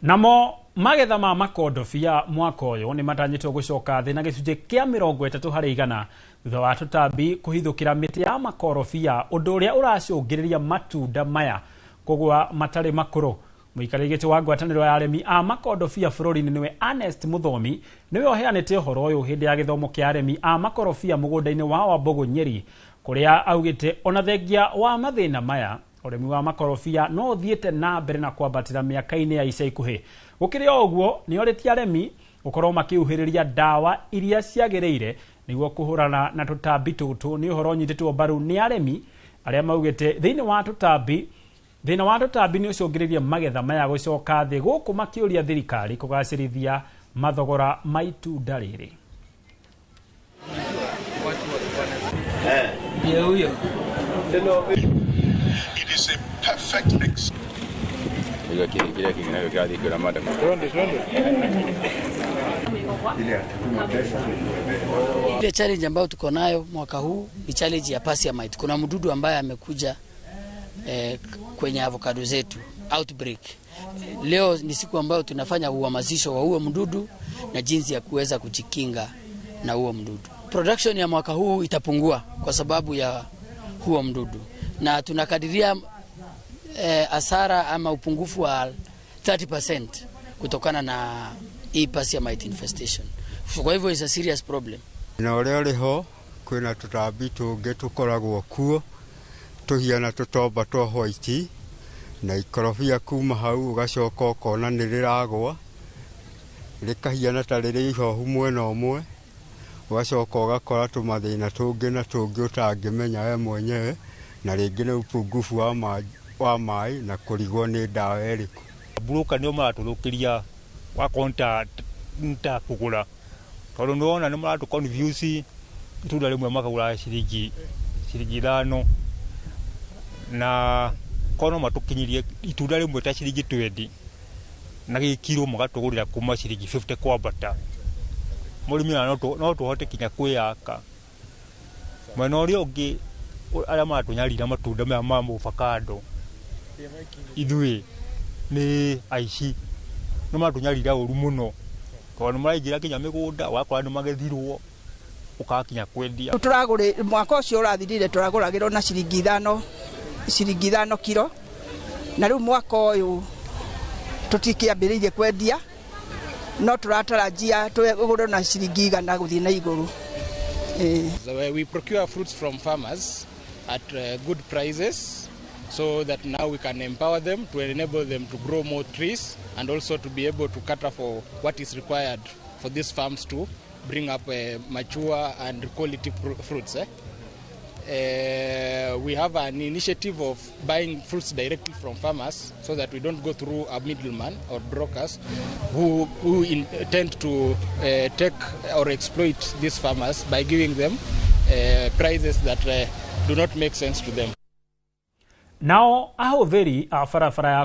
Namo magetha ma makondobia mwaka uyu ni matanyitwo gucoka thi na gicunje kia 30 harĩ 100 thutha wa tutambi kuhithukira miti ya makorobia undu uria uracungiriria matunda maya kugwa matari makuru. Muikarĩgĩte wa ngwatanĩro ya aremi a makondobia bũrũri-inĩ niwe Ernest Muthomi niwe oheanĩte ũhoro ũyũ hĩndĩ ya gĩthomo kĩa aremi a makorobia mũgũnda-inĩ wa Wambogo Nyeri, kuria augĩte ona thengia wa mathĩna maya uremi wa makorobia no thiĩte na mbere na kwambatĩra mĩaka-inĩ ya ica ikuhĩ. Gũkĩrĩ o ũguo nĩ orĩtie aremi gũkorwo makiuhĩrĩria ndawa iria ciagĩrĩire nĩguo kũhũrana na tũtambi tũtũ. Nĩ ũhoro nyitĩtwo mbaru nĩ aremi arĩa maugĩte thĩinĩ wa tũtambi nĩ ũcũngĩrĩirie magetha maya gũcoka thĩ, gũkũ makĩũria thirikari kũgacĩrithia mathogora ma itunda rĩrĩ. It is a perfect mix. Ile challenge ambayo tuko nayo mwaka huu ni challenge ya Passia mite. Kuna mdudu ambaye amekuja kwenye avocado zetu, outbreak. Leo ni siku ambayo tunafanya uhamasisho wa huo mdudu na jinsi ya kuweza kujikinga na huo mdudu. Production ya mwaka huu itapungua kwa sababu ya huo mdudu, na tunakadiria hasara ama upungufu wa 30% kutokana na hii Passia mite infestation. Kwa hivyo is a serious problem. Na ole ho kwina tutambi tungi tukoragwo kuo tuhiana tutomba twa white na ikorobia kuma hau ugacoka ukona ni riragwa rikahiana ta riri ihohu mwena umwe, ugacoka ugakora tumathina tungi na tungi utangimenya we mwenyewe, na ringi ni upungufu wa mai na kurigwo ni ndawa iriku. Buruka nio maraturukiria wa konta nta kugura tondu niwona ni maratu confuse itunda rimwe makagura ciringi 5 na kono matukinyirie itunda rimwe ta ciringi 20 na gikiro magatugurira kuma ciringi 50 kwambata. Murimi no tuhote kinya kwiyaka mwena uria ungi aria matunyarira matunda maya ma avocado ithui ni aici no matunyarira uru muno tondu maraingira kinya migunda wakora ni magethirwo ukakinya kwendia. Turagure mwaka ucio urathirire turaguragirwo na ciringi 5 kilo, na riu mwaka uyu tutikiambiririe kwendia no turatarajia tugurwo na ciringi 100 guthii na iguru. We procure fruits from farmers at good prices, so that now we can empower them to enable them to grow more trees and also to be able to cater for what is required for these farms to bring up mature and quality fruits. We have an initiative of buying fruits directly from farmers so that we don't go through a middleman or brokers who intend to take or exploit these farmers by giving them prices that do not make sense to them. Nao ahũthĩri a barabara ya